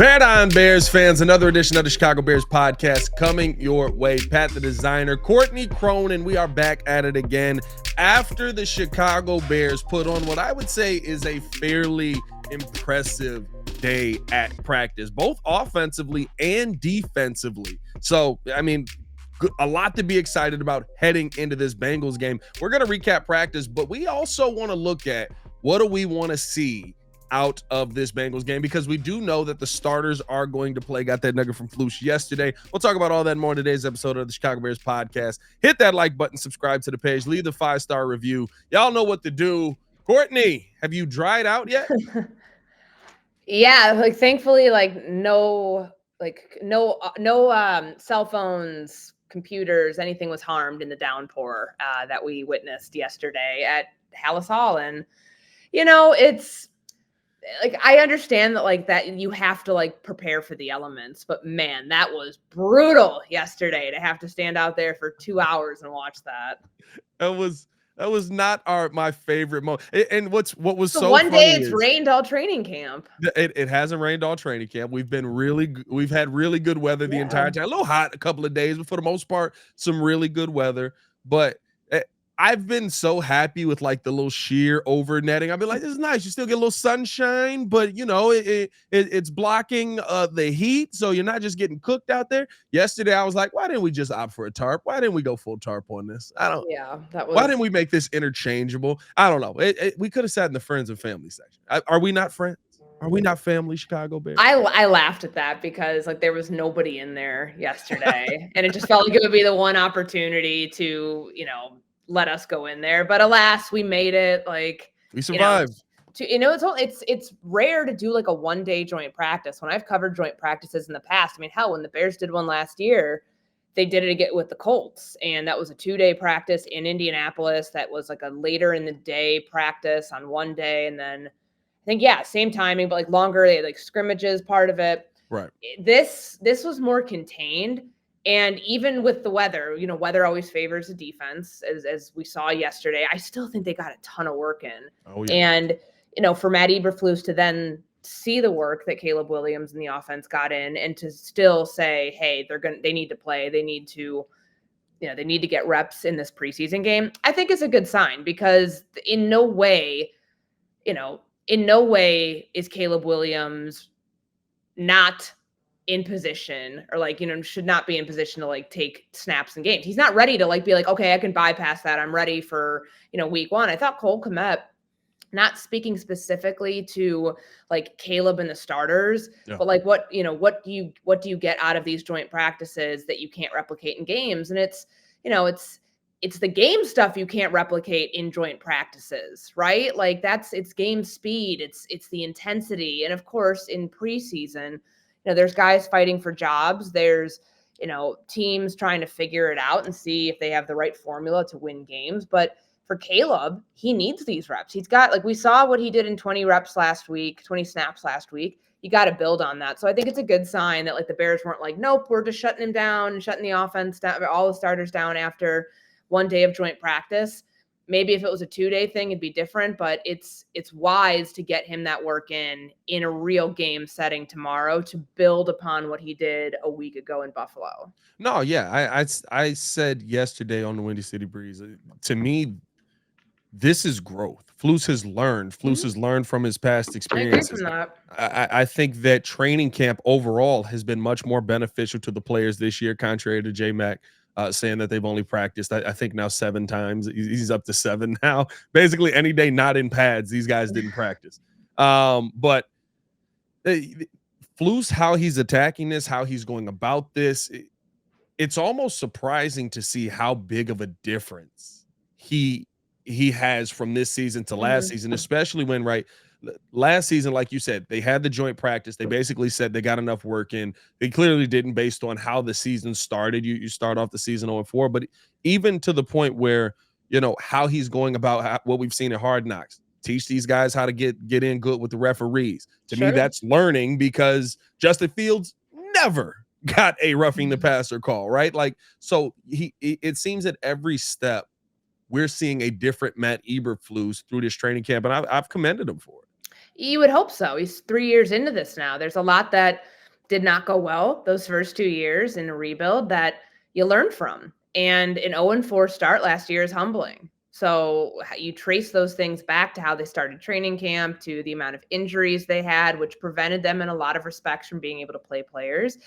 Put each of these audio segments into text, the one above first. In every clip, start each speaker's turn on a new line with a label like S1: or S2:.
S1: Bear on Bears fans, another edition of the Chicago Bears podcast coming your way. Pat the designer, Courtney Cronin, we are back at it again after the Chicago Bears put on what I would say is a fairly impressive day at practice, both offensively and defensively. So, I mean, a lot to be excited about heading into this Bengals game. We're going to recap practice, but we also want to look at what do we want to see out of this Bengals game, because we do know that the starters are going to play. Got that nugget from Floosh yesterday. We'll talk about all that and more in today's episode of the Chicago Bears podcast. Hit that like button, subscribe to the page, leave the 5-star review. Y'all know what to do. Courtney, have you dried out yet?
S2: Yeah, thankfully, no cell phones, computers, anything was harmed in the downpour that we witnessed yesterday at Hallis Hall. And it's I understand that that you have to prepare for the elements, but man, that was brutal yesterday to have to stand out there for 2 hours and watch that.
S1: That was not my favorite moment. And what was so
S2: one
S1: funny
S2: day it's
S1: is,
S2: rained all training camp.
S1: It hasn't rained all training camp. We've had really good weather the entire time. A little hot a couple of days, but for the most part, some really good weather. But I've been so happy with the little sheer over netting. I've been like, this is nice. You still get a little sunshine, but it's blocking the heat, so you're not just getting cooked out there. Yesterday, I was like, why didn't we just opt for a tarp? Why didn't we go full tarp on this? Why didn't we make this interchangeable? I don't know. We could have sat in the friends and family section. Are we not friends? Are we not family, Chicago Bears?
S2: I laughed at that because there was nobody in there yesterday, and it just felt like it would be the one opportunity to let us go in there. But alas, we made it.
S1: We survived.
S2: It's rare to do a one-day joint practice. When I've covered joint practices in the past, I mean, hell, when the Bears did one last year, they did it again with the Colts, and that was a 2-day practice in Indianapolis. That was a later in the day practice on one day, and then I think same timing, but longer. They had scrimmages part of it.
S1: Right.
S2: This was more contained. And even with the weather, weather always favors the defense, as we saw yesterday. I still think they got a ton of work in.
S1: Oh, yeah.
S2: And, for Matt Eberflus to then see the work that Caleb Williams and the offense got in, and to still say, hey, they need to play. They need to, they need to get reps in this preseason game, I think is a good sign, because in no way is Caleb Williams not in position, or should not be in position to take snaps in games. He's not ready to be okay, I can bypass that. I'm ready for, week one. I thought Cole Kmet, not speaking specifically to Caleb and the starters, but what do you get out of these joint practices that you can't replicate in games? And it's the game stuff you can't replicate in joint practices, right? It's game speed. It's the intensity. And of course, in preseason, there's guys fighting for jobs. There's, teams trying to figure it out and see if they have the right formula to win games. But for Caleb, he needs these reps. He's got, we saw what he did in 20 snaps last week. You got to build on that. So I think it's a good sign that the Bears weren't nope, we're just shutting him down and shutting the offense down, all the starters down after one day of joint practice. Maybe if it was a 2-day thing, it'd be different, but it's wise to get him that work in a real game setting tomorrow to build upon what he did a week ago in Buffalo.
S1: No, yeah. I said yesterday on the Windy City Breeze, to me, this is growth. Flus has learned from his past experiences.
S2: I agree from that.
S1: I think that training camp overall has been much more beneficial to the players this year, contrary to J-Mac. Saying that they've only practiced, I think now 7 times. He's up to 7 now. Basically, any day not in pads, these guys didn't practice. But Flus, how he's attacking this, how he's going about this, it's almost surprising to see how big of a difference he has from this season to last season, especially when last season, like you said, they had the joint practice. They basically said they got enough work in. They clearly didn't, based on how the season started. You start off the season 0-4, but even to the point where, how he's going about what we've seen at Hard Knocks, teach these guys how to get in good with the referees. To me, that's learning, because Justin Fields never got a roughing the passer call, right? So it seems at every step we're seeing a different Matt Eberflus through this training camp, and I've commended him for it.
S2: You would hope so. He's 3 years into this now. There's a lot that did not go well those first 2 years in a rebuild that you learn from. And an 0-4 start last year is humbling. So you trace those things back to how they started training camp, to the amount of injuries they had, which prevented them in a lot of respects from being able to play players.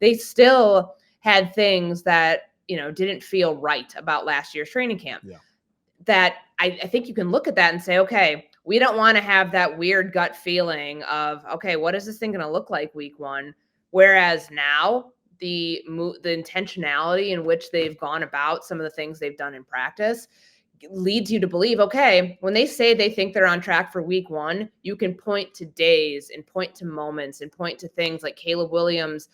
S2: They still had things that, didn't feel right about last year's training camp.
S1: Yeah.
S2: That I think you can look at that and say, okay, we don't want to have that weird gut feeling of, okay, what is this thing going to look like week one? Whereas now the intentionality in which they've gone about some of the things they've done in practice leads you to believe, okay, when they say they think they're on track for week one, you can point to days and point to moments and point to things like Caleb Williams,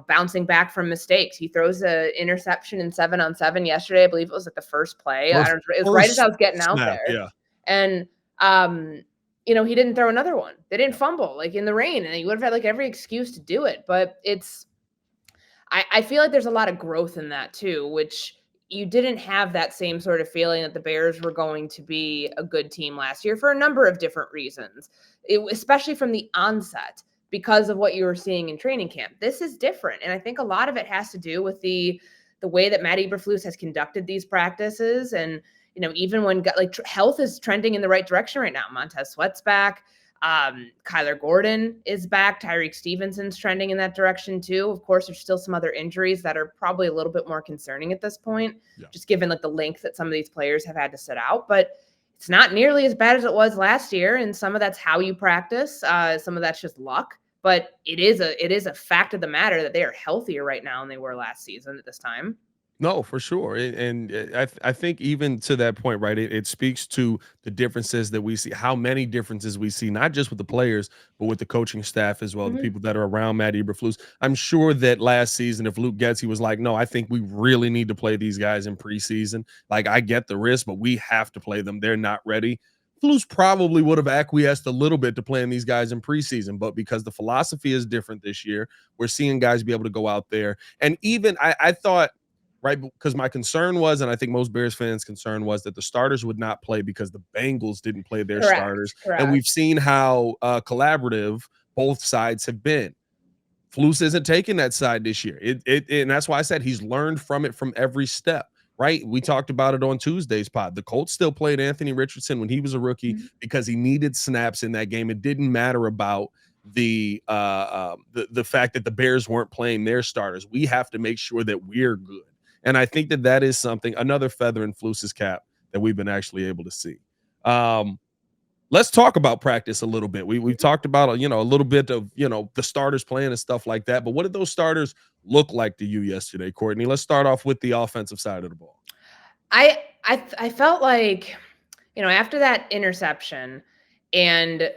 S2: bouncing back from mistakes. He throws an interception in 7-on-7 yesterday. I believe it was at the first play. It was right as I was getting out there.
S1: Yeah.
S2: And, he didn't throw another one. They didn't fumble like in the rain, and he would have had like every excuse to do it. But I feel like there's a lot of growth in that too, which you didn't have that same sort of feeling that the Bears were going to be a good team last year for a number of different reasons, especially from the onset because of what you were seeing in training camp. This is different. And I think a lot of it has to do with the way that Matt Eberflus has conducted these practices. And, even when health is trending in the right direction right now, Montez Sweat's back. Kyler Gordon is back. Tyreek Stevenson's trending in that direction too. Of course, there's still some other injuries that are probably a little bit more concerning at this point, just given the length that some of these players have had to sit out. But it's not nearly as bad as it was last year. And some of that's how you practice. Some of that's just luck. But it is a fact of the matter that they are healthier right now than they were last season at this time.
S1: No, for sure. And I think even to that point, right, it speaks to the differences that we see, how many differences we see, not just with the players, but with the coaching staff as well, the people that are around Matt Eberflus. I'm sure that last season, if Luke Getsy was like, no, I think we really need to play these guys in preseason. Like, I get the risk, but we have to play them. They're not ready. Flus probably would have acquiesced a little bit to playing these guys in preseason, but because the philosophy is different this year, we're seeing guys be able to go out there. And even I thought, right, because my concern was, and I think most Bears fans' concern was, that the starters would not play because the Bengals didn't play their starters. And we've seen how collaborative both sides have been. Flus isn't taking that side this year. And that's why I said he's learned from it from every step. Right. We talked about it on Tuesday's pod. The Colts still played Anthony Richardson when he was a rookie because he needed snaps in that game. It didn't matter about the fact that the Bears weren't playing their starters. We have to make sure that we're good. And I think that is something, another feather in Flus's cap that we've been actually able to see. Let's talk about practice a little bit. We've talked about, a little bit of, the starters playing and stuff like that. But what did those starters look like to you yesterday, Courtney? Let's start off with the offensive side of the ball.
S2: I felt like, after that interception and,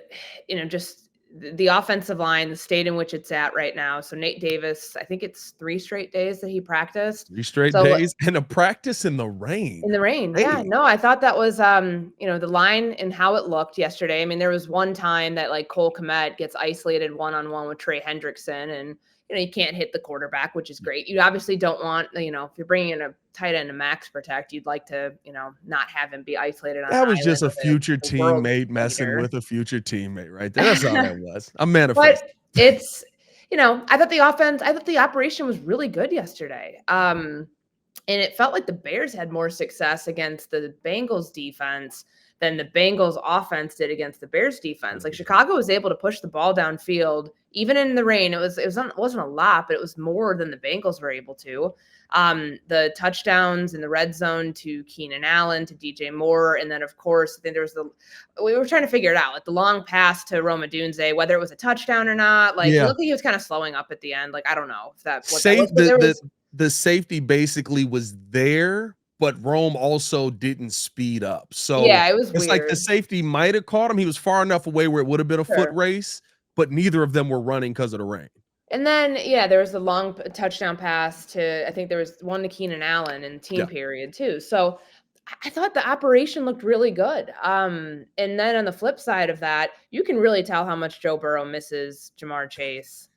S2: just the offensive line, the state in which it's at right now. So Nate Davis, I think it's 3 straight days that he practiced.
S1: 3 straight days and a practice in the rain.
S2: In the rain. Hey. Yeah, no, I thought that was, the line and how it looked yesterday. I mean, there was one time that Cole Kmet gets isolated one-on-one with Trey Hendrickson, and, you can't hit the quarterback, which is great. You obviously don't want, if you're bringing in a tight end to max protect, you'd like to, not have him be isolated on
S1: that was just a future teammate messing with a future teammate right there. That's all that was. I'm manifesting.
S2: But it's, I thought the operation was really good yesterday. And it felt like the Bears had more success against the Bengals defense than the Bengals offense did against the Bears defense. Chicago was able to push the ball downfield, even in the rain. It wasn't a lot, but it was more than the Bengals were able to. The touchdowns in the red zone to Keenan Allen, to DJ Moore, and then of course I think we were trying to figure it out, the long pass to Rome Odunze, whether it was a touchdown or not. It looked like he was kind of slowing up at the end. I don't know if that was.
S1: The safety basically was there, but Rome also didn't speed up. So
S2: yeah, it was
S1: it's
S2: weird.
S1: The safety might have caught him. He was far enough away where it would have been a foot race, but neither of them were running because of the rain.
S2: And then, there was the long touchdown pass to, I think there was one to Keenan Allen in team period too. So I thought the operation looked really good. And then on the flip side of that, you can really tell how much Joe Burrow misses Jamar Chase.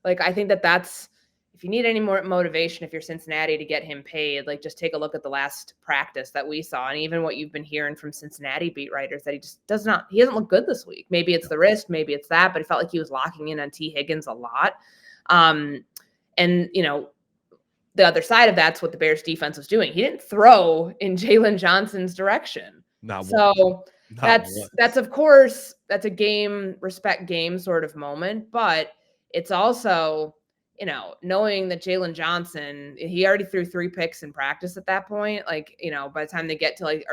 S2: I think that's, if you need any more motivation, if you're Cincinnati, to get him paid, just take a look at the last practice that we saw. And even what you've been hearing from Cincinnati beat writers, that he hasn't looked good this week. Maybe it's the wrist, maybe it's that, but it felt like he was locking in on T. Higgins a lot. And, the other side of that's what the Bears defense was doing. He didn't throw in Jalen Johnson's direction.
S1: Not one.
S2: So
S1: Not once.
S2: that's of course, that's a respect game sort of moment, but it's also, knowing that Jalen Johnson, he already threw 3 picks in practice at that point. Like, by the time they get to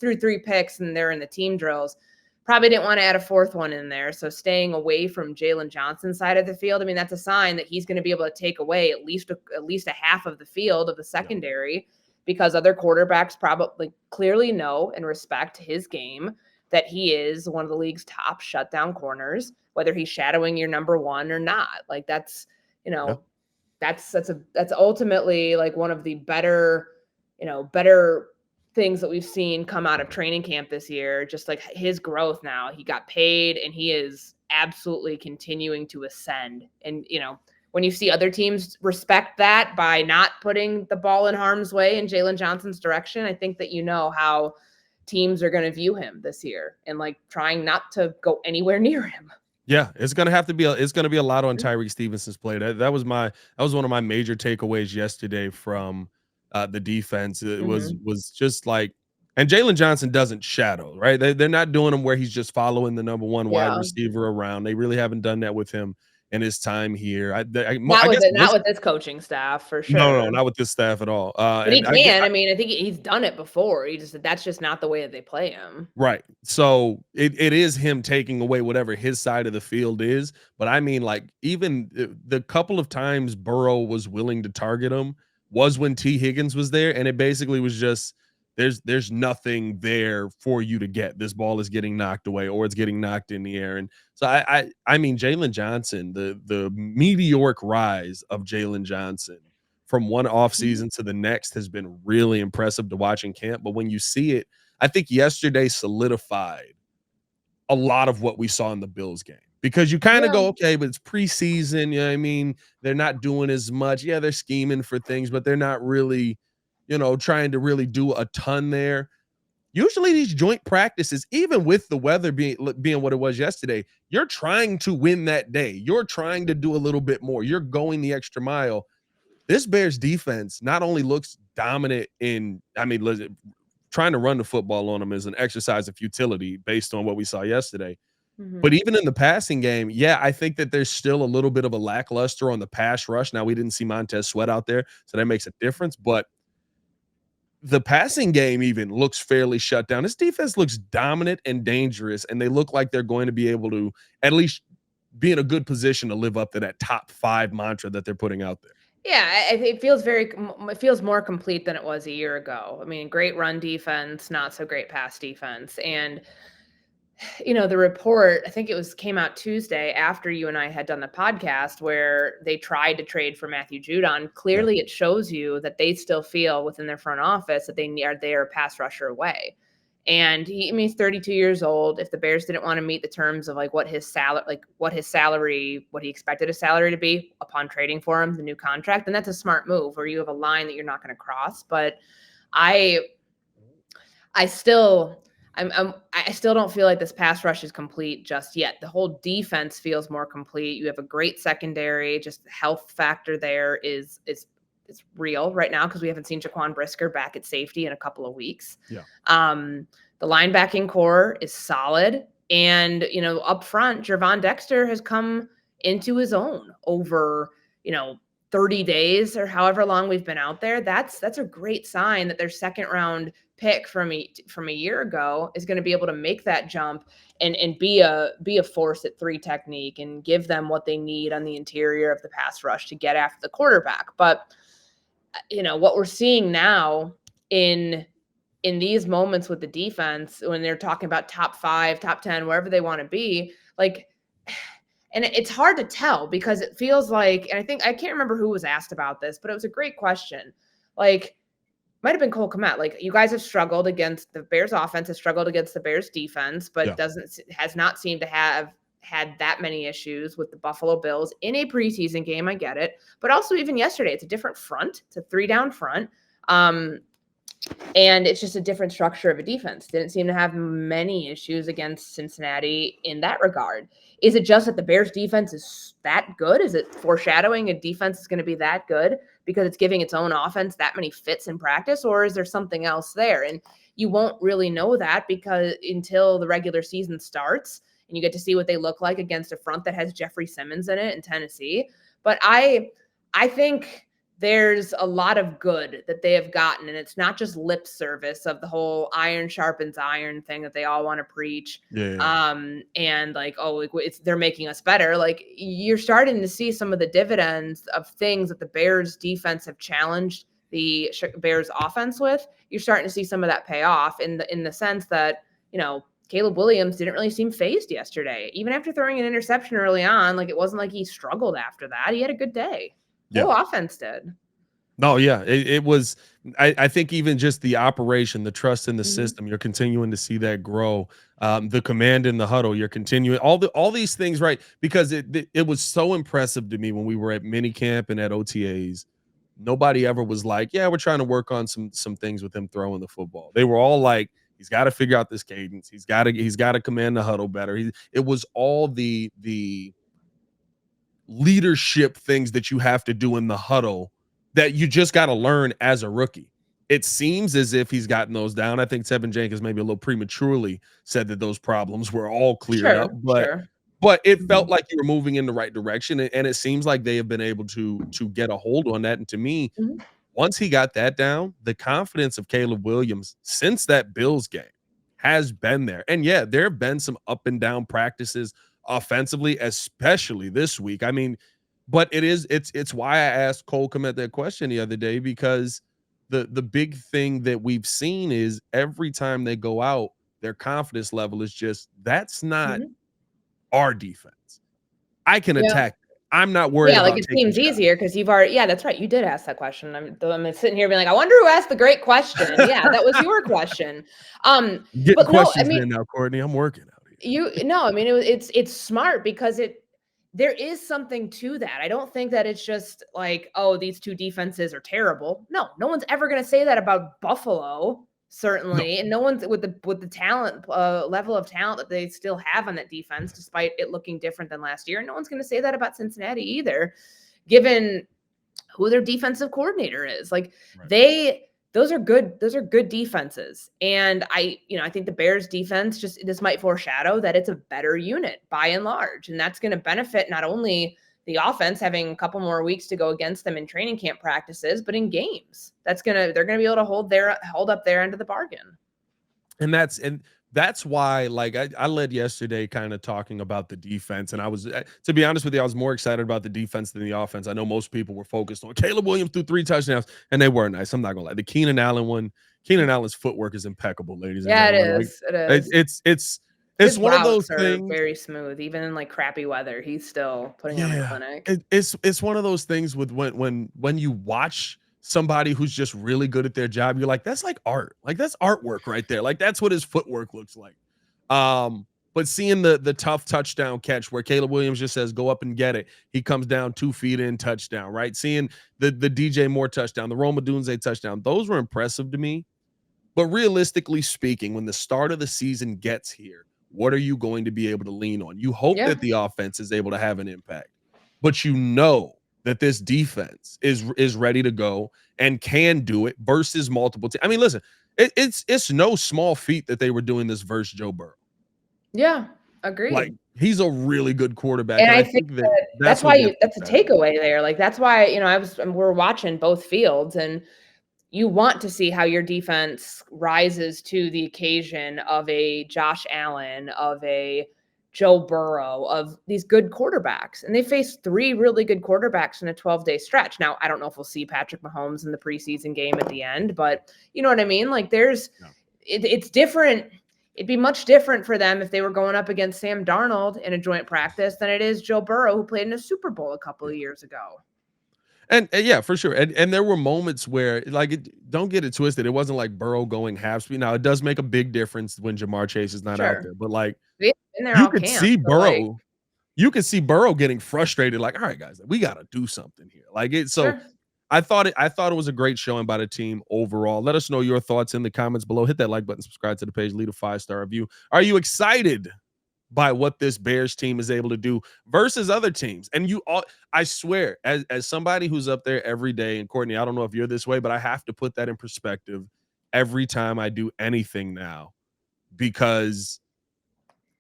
S2: threw 3 picks and they're in the team drills, probably didn't want to add a 4th one in there. So staying away from Jalen Johnson's side of the field, I mean, that's a sign that he's going to be able to take away at least a half of the field of the secondary, because other quarterbacks probably clearly know and respect his game, that he is one of the league's top shutdown corners, whether he's shadowing your number 1 or not. Like that's, that's ultimately like one of the better things that we've seen come out of training camp this year. Just like his growth now, he got paid and he is absolutely continuing to ascend. And, when you see other teams respect that by not putting the ball in harm's way in Jalen Johnson's direction, I think that how teams are going to view him this year and like trying not to go anywhere near him.
S1: Yeah, it's gonna be a lot on Tyreek Stevenson's play. That was one of my major takeaways yesterday from the defense. It was just like, and Jalen Johnson doesn't shadow, right? They're not doing him where he's just following the number 1 wide receiver around. They really haven't done that with him in his time here.
S2: Not with this coaching staff for sure.
S1: No, not with this staff at all.
S2: But he can. I think he's done it before. That's just not the way that they play him.
S1: Right. So it is him taking away whatever his side of the field is. But I mean, like, even the couple of times Burrow was willing to target him was when T. Higgins was there, and it basically was just there's nothing there for you to get. This ball is getting knocked away or it's getting knocked in the air. And so I mean, Jalen Johnson, the meteoric rise of Jalen Johnson from one offseason to the next has been really impressive to watch in camp. But when you see it, I think yesterday solidified a lot of what we saw in the Bills game, because you kind of go, okay, but it's preseason. You know what I mean? They're not doing as much. Yeah, they're scheming for things, but they're not really, trying to really do a ton there. Usually these joint practices, even with the weather being what it was yesterday, you're trying to win that day. You're trying to do a little bit more. You're going the extra mile. This Bears defense not only looks dominant trying to run the football on them is an exercise of futility based on what we saw yesterday. But even in the passing game, I think that there's still a little bit of a lackluster on the pass rush. Now, we didn't see Montez Sweat out there, so that makes a difference. But the passing game even looks fairly shut down. This defense looks dominant and dangerous, and they look like they're going to be able to at least be in a good position to live up to that top 5 mantra that they're putting out there.
S2: Yeah, it feels more complete than it was a year ago. I mean, great run defense, not so great pass defense. And, the report, I think came out Tuesday after you and I had done the podcast, where they tried to trade for Matthew Judon. Clearly, it shows you that they still feel within their front office that they are a pass rusher away. And he's 32 years old. If the Bears didn't want to meet the terms of what he expected his salary to be upon trading for him, the new contract, then that's a smart move, where you have a line that you're not going to cross. But I still don't feel like this pass rush is complete just yet. The whole defense feels more complete. You have a great secondary. Just the health factor there is real right now, because we haven't seen Jaquan Brisker back at safety in a couple of weeks. The linebacking core is solid, and up front, Gervon Dexter has come into his own over 30 days or however long we've been out there. That's a great sign that their second round pick from a year ago is going to be able to make that jump and be a force at 3 technique and give them what they need on the interior of the pass rush to get after the quarterback. But what we're seeing now in these moments with the defense, when they're talking about top 5, top 10, wherever they want to be, and it's hard to tell, because it feels like, and I can't remember who was asked about this, but it was a great question. Might have been Cole Kmet. You guys have struggled against the Bears offense, has struggled against the Bears defense, but has not seemed to have had that many issues with the Buffalo Bills in a preseason game. I get it. But also even yesterday, it's a different front. It's a 3-down front. And it's just a different structure of a defense. Didn't seem to have many issues against Cincinnati in that regard. Is it just that the Bears defense is that good? Is it foreshadowing a defense is going to be that good because it's giving its own offense that many fits in practice, or is there something else there? And you won't really know that because until the regular season starts and you get to see what they look like against a front that has Jeffrey Simmons in it in Tennessee. But I think there's a lot of good that they have gotten, and it's not just lip service of the whole iron sharpens iron thing that they all want to preach.
S1: Yeah.
S2: And like, oh, like they're making us better. Like you're starting to see some of the dividends of things that the Bears defense have challenged the Bears offense with. You're starting to see some of that pay off in the sense that, Caleb Williams didn't really seem phased yesterday, even after throwing an interception early on. Like it wasn't like he struggled after that. He had a good day.
S1: Yeah.
S2: Whole offense did.
S1: No, yeah, it was. I think even just the operation, the trust in the system, you're continuing to see that grow. The command in the huddle, you're continuing all these things, right? Because it was so impressive to me when we were at minicamp and at OTAs. Nobody ever was like, "Yeah, we're trying to work on some things with him throwing the football." They were all like, "He's got to figure out this cadence. He's got to command the huddle better." It was all the leadership things that you have to do in the huddle that you just got to learn as a rookie. It seems as if he's gotten those down. I think Tevin Jenkins maybe a little prematurely said that those problems were all cleared up, but it felt like you were moving in the right direction, and it seems like they have been able to get a hold on that. And to me, once he got that down, the confidence of Caleb Williams since that Bills game has been there. And yeah, there have been some up and down practices offensively, especially this week. I mean, but it's why I asked Cole Kmet that question the other day, because the big thing that we've seen is every time they go out, their confidence level is just, that's not our defense. I can attack. I'm not worried about
S2: it seems easier because you've already, that's right. You did ask that question. I'm sitting here being like, I wonder who asked the great question. Yeah, that was your question.
S1: Getting questions in now, Courtney. I'm working out here.
S2: It's smart because there is something to that. I don't think that it's just like, oh, these two defenses are terrible. No one's ever going to say that about Buffalo, certainly. No. And no one's with the talent level of talent that they still have on that defense, despite it looking different than last year. No one's going to say that about Cincinnati either, given who their defensive coordinator is. Like those are good defenses. And I think the Bears defense this might foreshadow that it's a better unit by and large. And that's going to benefit not only the offense having a couple more weeks to go against them in training camp practices, but in games. They're going to be able to hold up their end of the bargain.
S1: And that's why, like, I led yesterday kind of talking about the defense. And I was, to be honest with you, I was more excited about the defense than the offense. I know most people were focused on Caleb Williams threw 3 touchdowns, and they were nice. I'm not going to lie. The Keenan Allen's footwork is impeccable, ladies and gentlemen.
S2: It is.
S1: It's one of those things.
S2: Very smooth, even in like crappy weather. He's still putting on a clinic.
S1: It's one of those things with when you watch somebody who's just really good at their job, you're like, that's like art. Like that's artwork right there. Like that's what his footwork looks like. But seeing the tough touchdown catch where Caleb Williams just says, go up and get it. He comes down 2 feet in, touchdown, right? Seeing the DJ Moore touchdown, the Rome Odunze touchdown, those were impressive to me. But realistically speaking, when the start of the season gets here, what are you going to be able to lean on? You hope that the offense is able to have an impact, but you know that this defense is ready to go and can do it versus multiple teams. I mean, listen, it's no small feat that they were doing this versus Joe Burrow.
S2: Yeah, agreed.
S1: Like he's a really good quarterback,
S2: and I think that's why that's a takeaway there. Like that's why we're watching both fields, and you want to see how your defense rises to the occasion of a Josh Allen, of a Joe Burrow, of these good quarterbacks. And they faced 3 really good quarterbacks in a 12-day stretch. Now, I don't know if we'll see Patrick Mahomes in the preseason game at the end, but you know what I mean? Like it's different. It'd be much different for them if they were going up against Sam Darnold in a joint practice than it is Joe Burrow, who played in a Super Bowl a couple of years ago.
S1: And yeah, for sure. And there were moments where, like, don't get it twisted. It wasn't like Burrow going half speed. Now, it does make a big difference when Jamar Chase is not out there. But, like, you could see Burrow. You could see Burrow getting frustrated, like, all right, guys, we got to do something here. Like, I thought it was a great showing by the team overall. Let us know your thoughts in the comments below. Hit that like button, subscribe to the page, leave a 5-star review. Are you excited by what this Bears team is able to do versus other teams? And I swear, as somebody who's up there every day, and Courtney, I don't know if you're this way, but I have to put that in perspective every time I do anything now, because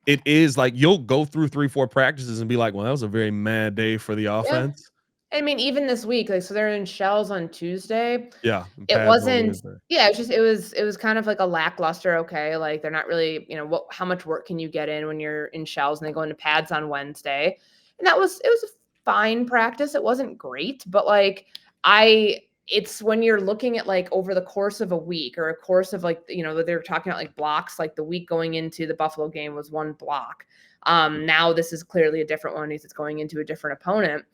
S1: it is like you'll go through 3-4 practices and be like, well, that was a very mad day for the
S2: Yeah.
S1: offense.
S2: I mean, even this week, like, so they're in shells on Tuesday.
S1: Yeah, and
S2: It
S1: pads on
S2: wasn't,
S1: Wednesday.
S2: yeah, it was kind of like a lackluster, okay, like, they're not really, how much work can you get in when you're in shells and they go into pads on Wednesday? And it was a fine practice. It wasn't great, but, like, it's when you're looking at, like, over the course of a week or a course of, like, they're talking about, like, blocks, like, the week going into the Buffalo game was one block. Now this is clearly a different one because it's going into a different opponent.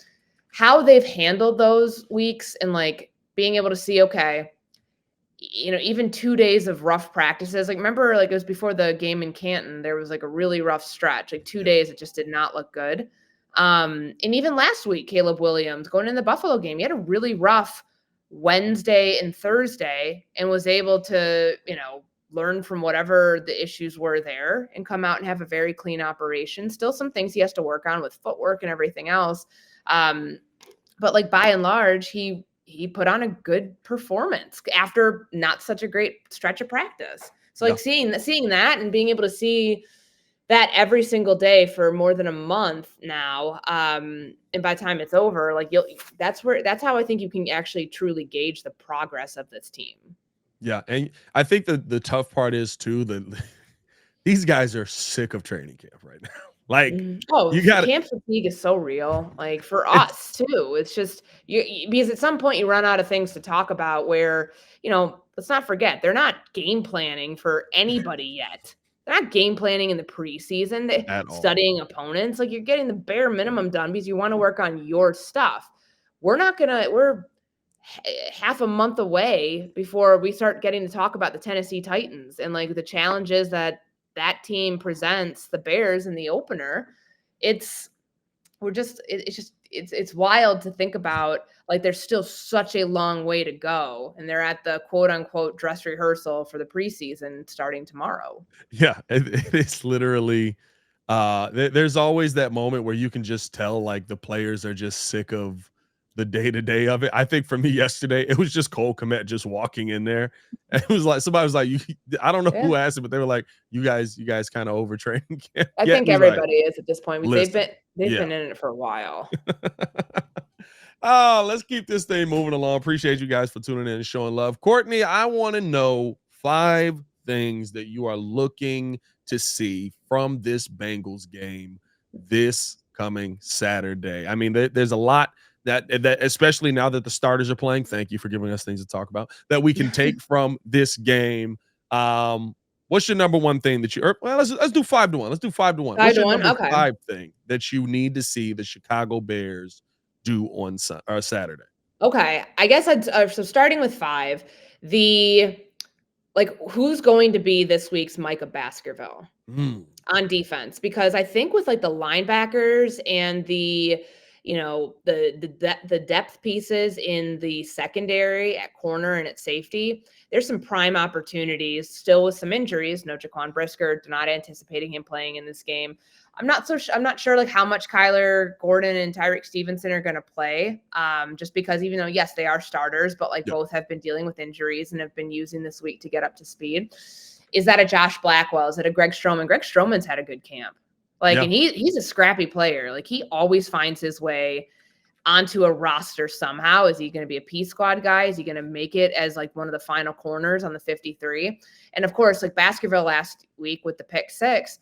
S2: How they've handled those weeks and, like, being able to see, okay, even 2 days of rough practices. Like, remember, like, it was before the game in Canton, there was, like, a really rough stretch, like 2 days, it just did not look good. And even last week, Caleb Williams going in the Buffalo game, he had a really rough Wednesday and Thursday and was able to, learn from whatever the issues were there and come out and have a very clean operation. Still some things he has to work on with footwork and everything else. But, like, by and large, he put on a good performance after not such a great stretch of practice. So, like, seeing that and being able to see that every single day for more than a month now, and by the time it's over, like, that's how I think you can actually truly gauge the progress of this team.
S1: Yeah, and I think the tough part is too that these guys are sick of training camp right now. Like,
S2: Oh,
S1: you got
S2: camp fatigue is so real, like, for us too. It's just because at some point you run out of things to talk about where, let's not forget, they're not game planning for anybody yet. They're not game planning in the preseason,
S1: at all.
S2: studying opponents. Like, you're getting the bare minimum done because you want to work on your stuff. We're half a month away before we start getting to talk about the Tennessee Titans and, like, the challenges that team presents the Bears in the opener. It's wild to think about, like, there's still such a long way to go and they're at the quote unquote dress rehearsal for the preseason starting tomorrow.
S1: Yeah, it is literally there's always that moment where you can just tell, like, the players are just sick of the day-to-day of it. I think for me yesterday, it was just Cole Kmet just walking in there. And it was like somebody was like, I don't know who asked it, but they were like, you guys kind of overtraining.
S2: I think everybody is at this point. They've been in it for a while.
S1: Oh, let's keep this thing moving along. Appreciate you guys for tuning in and showing love. Courtney, I want to know 5 things that you are looking to see from this Bengals game this coming Saturday. I mean, there's a lot that especially now that the starters are playing. Thank you for giving us things to talk about that we can take from this game. What's your number one thing that let's do 5 to 1. Let's do 5 to 1. What's your number 5 thing that you need to see the Chicago Bears do on Saturday?
S2: Okay, I guess so starting with 5, who's going to be this week's Micah Baskerville on defense? Because I think with, like, the linebackers and the depth pieces in the secondary at corner and at safety, there's some prime opportunities still with some injuries. No Jaquan Brisker, not anticipating him playing in this game. I'm not sure, like, how much Kyler Gordon and Tyreek Stevenson are going to play. Just because even though, yes, they are starters, but, like, both have been dealing with injuries and have been using this week to get up to speed. Is that a Josh Blackwell? Is that a Greg Stroman? Greg Stroman's had a good camp. Like, and he's a scrappy player. Like, he always finds his way onto a roster somehow. Is he going to be a P squad guy? Is he going to make it as, like, one of the final corners on the 53? And of course, like, Baskerville last week with the pick 6,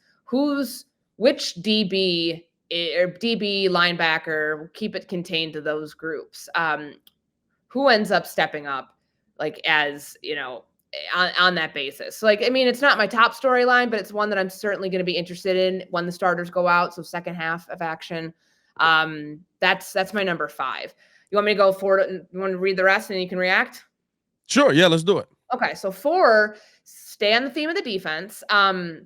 S2: which DB or DB linebacker, keep it contained to those groups. Who ends up stepping up, like, as, on that basis? So, like, I mean, it's not my top storyline, but it's one that I'm certainly going to be interested in when the starters go out. So second half of action. That's my number 5. You want me to go forward? You want to read the rest and you can react?
S1: Sure. Yeah, let's do it.
S2: Okay. So 4, stay on the theme of the defense. I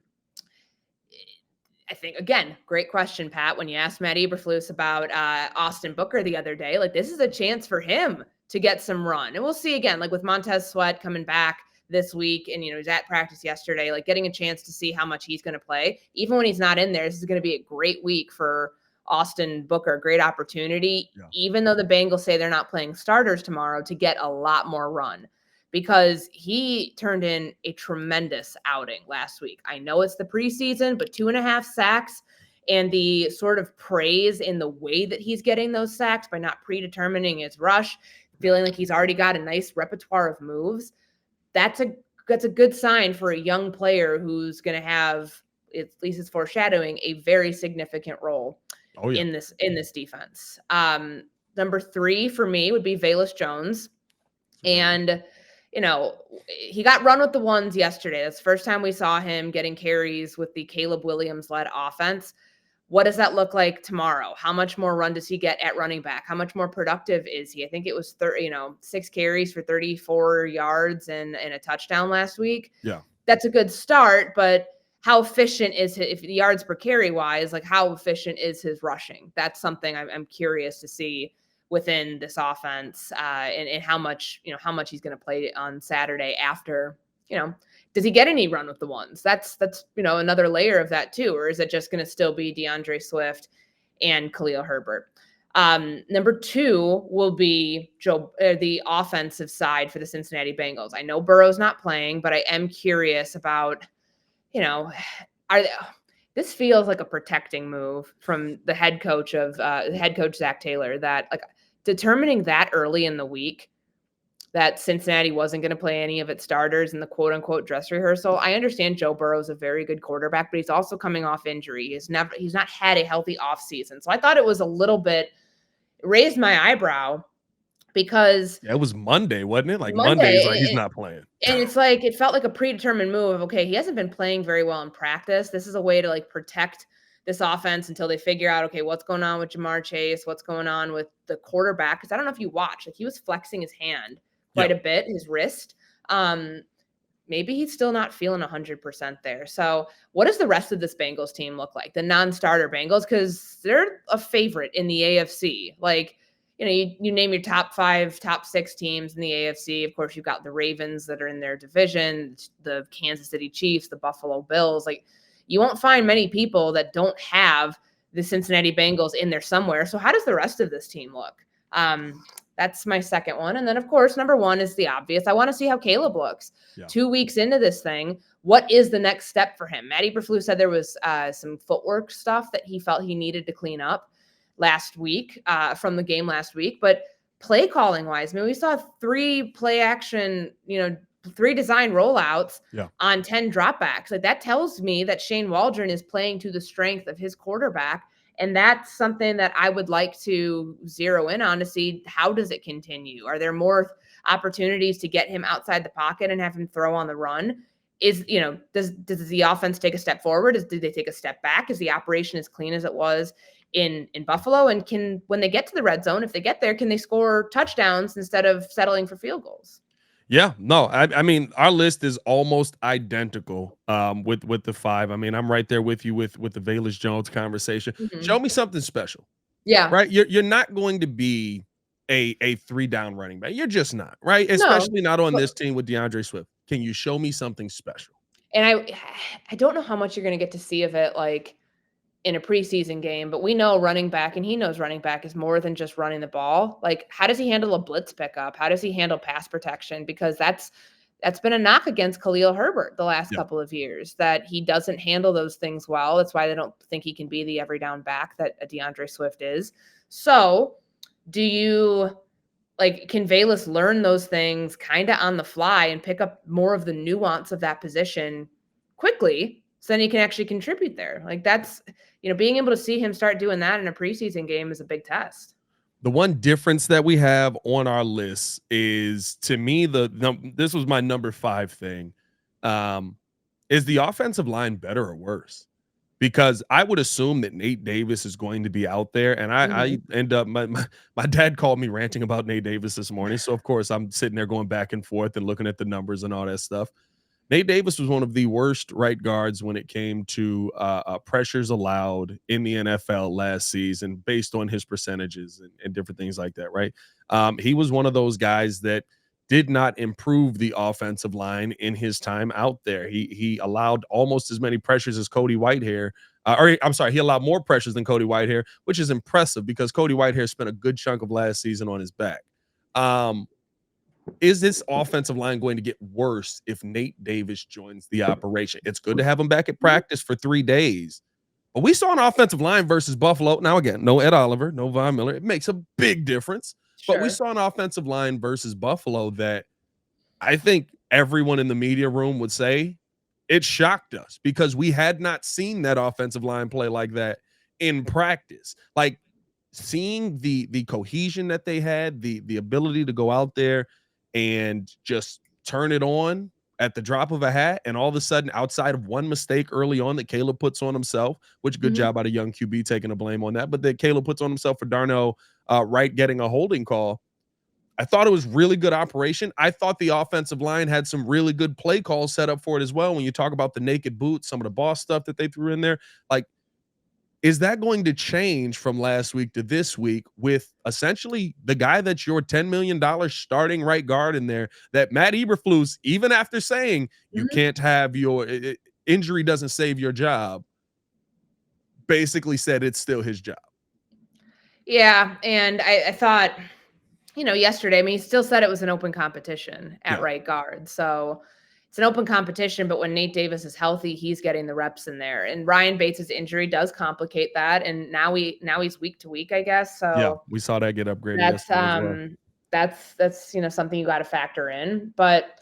S2: think, again, great question, Pat. When you asked Matt Eberflus about Austin Booker the other day, like, this is a chance for him to get some run. And we'll see again, like with Montez Sweat coming back this week, and he's at practice yesterday, like getting a chance to see how much he's going to play. Even when he's not in there, this is going to be a great week for Austin Booker, great opportunity, even though the Bengals say they're not playing starters tomorrow, to get a lot more run, because he turned in a tremendous outing last week. I know it's the preseason, but 2.5 sacks, and the sort of praise in the way that he's getting those sacks by not predetermining his rush, feeling like he's already got a nice repertoire of moves. That's a good sign for a young player who's going to have, at least it's foreshadowing, a very significant role in this defense. Number 3 for me would be Velus Jones. And, he got run with the ones yesterday. That's the first time we saw him getting carries with the Caleb Williams-led offense. What does that look like tomorrow? How much more run does he get at running back? How much more productive is he? I think it was 6 carries for 34 yards and a touchdown last week.
S1: Yeah.
S2: That's a good start, but how efficient is his, if the yards per carry wise, like how efficient is his rushing? That's something I'm curious to see within this offense, and how much he's going to play on Saturday after, does he get any run with the ones? That's another layer of that too, or is it just going to still be DeAndre Swift and Khalil Herbert? Number 2 will be the offensive side for the Cincinnati Bengals. I know Burrow's not playing, but I am curious about, this feels like a protecting move from the head coach Zach Taylor, that like determining that early in the week that Cincinnati wasn't going to play any of its starters in the quote unquote dress rehearsal. I understand Joe Burrow is a very good quarterback, but he's also coming off injury. He's not had a healthy offseason. So I thought it was a little bit, raised my eyebrow, because
S1: it was Monday, wasn't it? Like Monday's like he's not playing.
S2: And it's like, it felt like a predetermined move of, okay, he hasn't been playing very well in practice. This is a way to like protect this offense until they figure out, okay, what's going on with Jamar Chase? What's going on with the quarterback? Because I don't know if you watched, like he was flexing his hand quite a bit, his wrist. Maybe he's still not feeling 100% there. So what does the rest of this Bengals team look like? The non-starter Bengals, because they're a favorite in the AFC. Like, you name your top 5, top 6 teams in the AFC. Of course, you've got the Ravens that are in their division, the Kansas City Chiefs, the Buffalo Bills. Like, you won't find many people that don't have the Cincinnati Bengals in there somewhere. So how does the rest of this team look? That's my second one. And then, of course, number 1 is the obvious. I want to see how Caleb looks. 2 weeks into this thing, what is the next step for him? Matt Eberflus said there was some footwork stuff that he felt he needed to clean up last week, from the game last week. But play calling wise, I mean, we saw 3 play action, 3 design rollouts on 10 dropbacks. Like, that tells me that Shane Waldron is playing to the strength of his quarterback. And that's something that I would like to zero in on to see, how does it continue? Are there more opportunities to get him outside the pocket and have him throw on the run? Does the offense take a step forward? Do they take a step back? Is the operation as clean as it was in Buffalo? And when they get to the red zone, if they get there, can they score touchdowns instead of settling for field goals?
S1: Yeah, no, I mean, our list is almost identical with the 5. I mean, I'm right there with you with the Velus Jones conversation.
S2: Mm-hmm.
S1: Show me something special.
S2: Yeah.
S1: Right? You're not going to be a 3-down running back. You're just not, right? Especially not on this team with DeAndre Swift. Can you show me something special?
S2: And I don't know how much you're going to get to see of it, like, in a preseason game, but we know running back, and he knows running back is more than just running the ball. Like, how does he handle a blitz pickup? How does he handle pass protection? Because that's been a knock against Khalil Herbert the last couple of years, that he doesn't handle those things well. That's why they don't think he can be the every down back that a DeAndre Swift is. So can Velus learn those things kind of on the fly and pick up more of the nuance of that position quickly, so then he can actually contribute there? Like, that's, being able to see him start doing that in a preseason game is a big test.
S1: The one difference that we have on our list is, to me, this was my number 5 thing. Is the offensive line better or worse? Because I would assume that Nate Davis is going to be out there, and I end up, my dad called me ranting about Nate Davis this morning, so of course I'm sitting there going back and forth and looking at the numbers and all that stuff. Nate Davis was one of the worst right guards when it came to pressures allowed in the NFL last season, based on his percentages and different things like that. Right, he was one of those guys that did not improve the offensive line in his time out there. He allowed almost as many pressures as Cody Whitehair. Or I'm sorry, he allowed more pressures than Cody Whitehair, which is impressive because Cody Whitehair spent a good chunk of last season on his back. Is this offensive line going to get worse if Nate Davis joins the operation? It's good to have him back at practice for 3 days. But we saw an offensive line versus Buffalo. Now, again, no Ed Oliver, no Von Miller. It makes a big difference.
S2: Sure.
S1: But we saw an offensive line versus Buffalo that I think everyone in the media room would say it shocked us because we had not seen that offensive line play like that in practice. Like, seeing the cohesion that they had, the ability to go out there and just turn it on at the drop of a hat, and all of a sudden, outside of one mistake early on that Caleb puts on himself, which good job out of young QB taking the blame on that, but that Caleb puts on himself for Darnell Wright getting a holding call. I thought it was really good operation. I thought the offensive line had some really good play calls set up for it as well. When you talk about the naked boots, some of the boss stuff that they threw in there, like, is that going to change from last week to this week with essentially the guy that's your $10 million starting right guard in there, that Matt Eberflus, even after saying you can't have your injury doesn't save your job, basically said it's still his job?
S2: Yeah. And I thought, yesterday, I mean, he still said it was an open competition at right guard. So it's an open competition, but when Nate Davis is healthy, he's getting the reps in there. And Ryan Bates' injury does complicate that. And now he's week to week, I guess. So
S1: yeah, we saw that get upgraded yesterday as well.
S2: That's something you got to factor in. But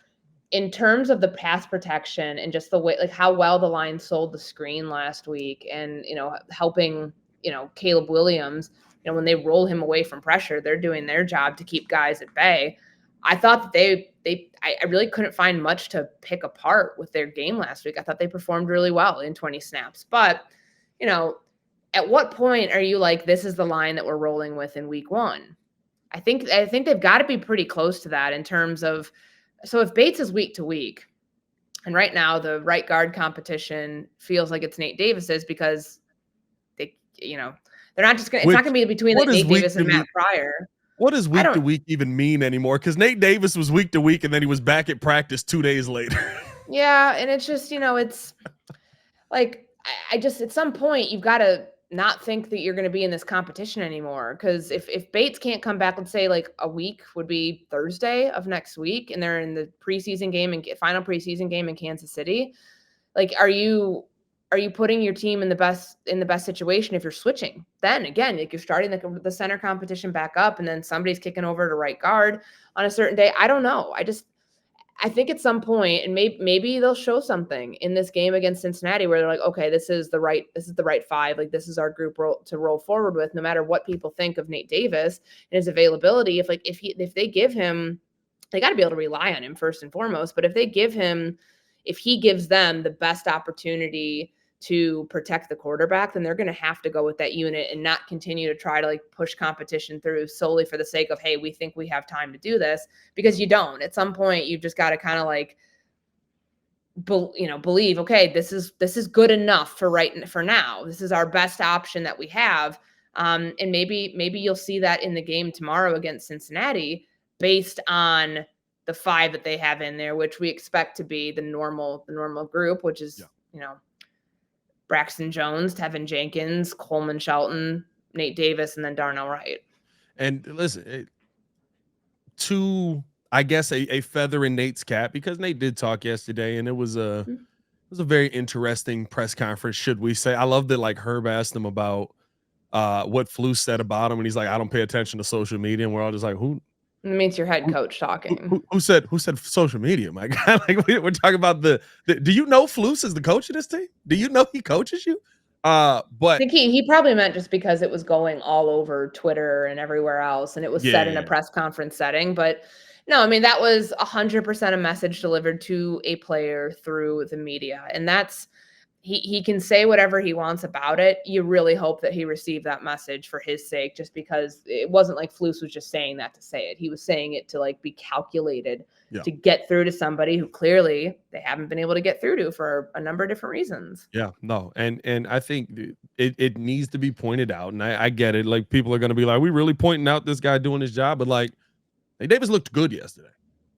S2: in terms of the pass protection and just the way, like how well the line sold the screen last week, and helping Caleb Williams, when they roll him away from pressure, they're doing their job to keep guys at bay. I thought that I really couldn't find much to pick apart with their game last week. I thought they performed really well in 20 snaps. But, at what point are you like, this is the line that we're rolling with in week 1? I think they've got to be pretty close to that in terms of, so if Bates is week to week, and right now the right guard competition feels like it's Nate Davis's because they're not just going to, it's not going to be between like Nate Davis and Matt Pryor.
S1: What does week to week even mean anymore? Because Nate Davis was week to week, and then he was back at practice 2 days later.
S2: Yeah, and it's just, it's like, I just, at some point, you've got to not think that you're going to be in this competition anymore. Because if Bates can't come back, let's say like a week would be Thursday of next week, and they're in the preseason game and final preseason game in Kansas City, like, are you putting your team in the best situation if you're switching? Then again, like, you're starting the center competition back up, and then somebody's kicking over to right guard on a certain day. I don't know. I think at some point, and maybe they'll show something in this game against Cincinnati where they're like, okay, this is the right 5. Like, this is our group to roll forward with, no matter what people think of Nate Davis and his availability. If they give him, they got to be able to rely on him first and foremost. But if he gives them the best opportunity to protect the quarterback, then they're going to have to go with that unit and not continue to try to like push competition through solely for the sake of, hey, we think we have time to do this, because you don't. At some point, you've just got to kind of like, believe, okay, this is good enough for now. This is our best option that we have. And maybe you'll see that in the game tomorrow against Cincinnati, based on the 5 that they have in there, which we expect to be the normal group, which is, Braxton Jones, Tevin Jenkins, Coleman Shelton, Nate Davis, and then Darnell Wright.
S1: And listen, I guess a feather in Nate's cap, because Nate did talk yesterday, and it was a very interesting press conference, should we say. I love that, like, Herb asked him about what Flus said about him, and he's like, I don't pay attention to social media, and we're all just like, who?
S2: It means your head coach talking.
S1: Who said social media, my guy? Like, we're talking about the do you know Flus is the coach of this team? Do you know he coaches you? But
S2: I think he probably meant just because it was going all over Twitter and everywhere else, and it was said in a press conference setting. But no, I mean, that was 100% a message delivered to a player through the media. And that's he can say whatever he wants about it. You really hope that he received that message for his sake, just because it wasn't like Flus was just saying that to say it. He was saying it to like be calculated to get through to somebody who clearly they haven't been able to get through to for a number of different reasons.
S1: Yeah, no, and I think it needs to be pointed out, and I get it. Like, people are going to be like, we really pointing out this guy doing his job, but like, Nate Davis looked good yesterday.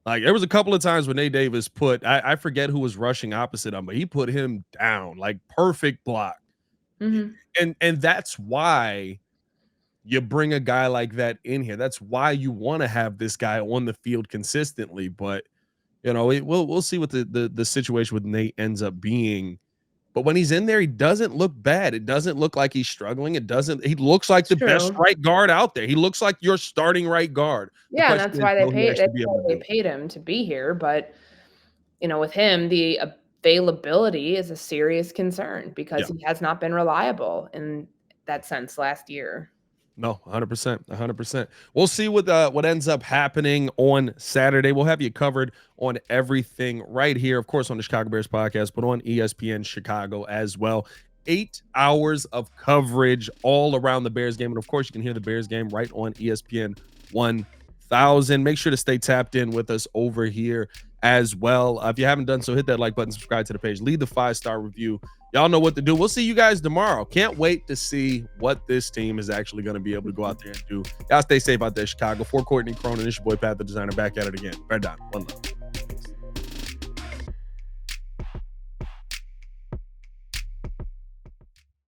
S1: Like, there was a couple of times when Nate Davis put, I forget who was rushing opposite him, but he put him down, like perfect block. And that's why you bring a guy like that in here. That's why you want to have this guy on the field consistently. But you know, we'll see what the situation with Nate ends up being. But when he's in there, he doesn't look bad. It doesn't look like he's struggling. He looks like the best right guard out there. He looks like your starting right guard.
S2: Yeah, and that's why they paid him to be here. But, you know, with him, the availability is a serious concern because he has not been reliable in that sense last year.
S1: No, 100%, 100%. We'll see what ends up happening on Saturday. We'll have you covered on everything right here, of course, on the Chicago Bears podcast, but on ESPN Chicago as well. 8 hours of coverage all around the Bears game, and of course, you can hear the Bears game right on ESPN 1000. Make sure to stay tapped in with us over here as well. If you haven't done so, hit that like button, subscribe to the page, leave the 5-star review. Y'all know what to do. We'll see you guys tomorrow. Can't wait to see what this team is actually going to be able to go out there and do. Y'all stay safe out there, Chicago. For Courtney Cronin, it's your boy Pat the Designer, back at it again. Right down. One love.